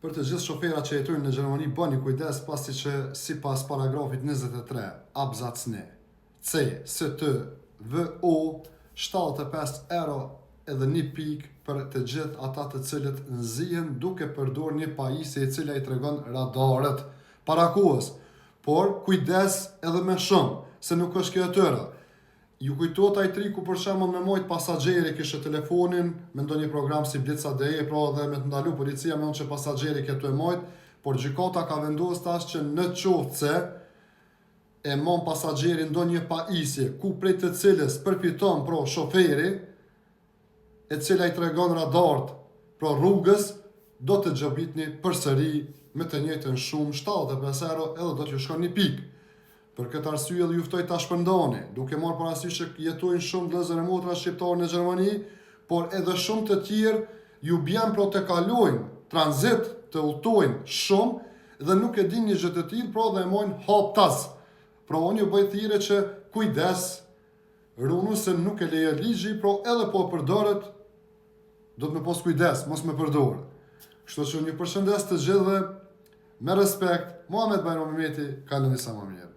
Për të gjithë shoferat që jetojnë në Gjermani, bëni kujdes pasi që sipas paragrafit 23 abzacni C ST VO 75 euro edhe 1 pikë për të gjithë ata të cilët nzihen duke përdorur një pajisje e cila i tregon radarët para kohës. Por kujdes edhe më shumë, se nuk është kjo e tëra. Ju kujtohet ai triku për shembull me mojt pasagjeri kishte telefonin me ndonjë program si Blitz.de, pra dhe me të ndalu policia me që pasagjeri këtu e mojt, por gjykata ka vendosur tash që në qoftë se e mon pasagjeri ndonjë pajisje ku prej të cilës përfiton pro shoferi, e cila i tregon radart pro rrugës, do të xhabitni përsëri me të njëjtën shumë 75 euro edhe do t'ju shkon 1 pikë. Për këtë arsye dhe juftoj ta shpërndani, duke marrë parasysh që jetojnë shumë vëllezër e motra shqiptarë në Gjermani, por edhe shumë të tjerë ju bjen pro të kalojnë tranzit, të udhtojnë shumë dhe nuk e din një gjë të tillë, pra dhe e mojnë haptas. Pra unë ju bëj thirrje që kujdes, runu se nuk e lejo ligji, pra edhe po përdorët, do të me pas kujdes, mos me përdorë. Kështu që një përshëndes të gjithë dhe me respekt, Muhamet Bajram Mehmeti, kaloni sa më mirë.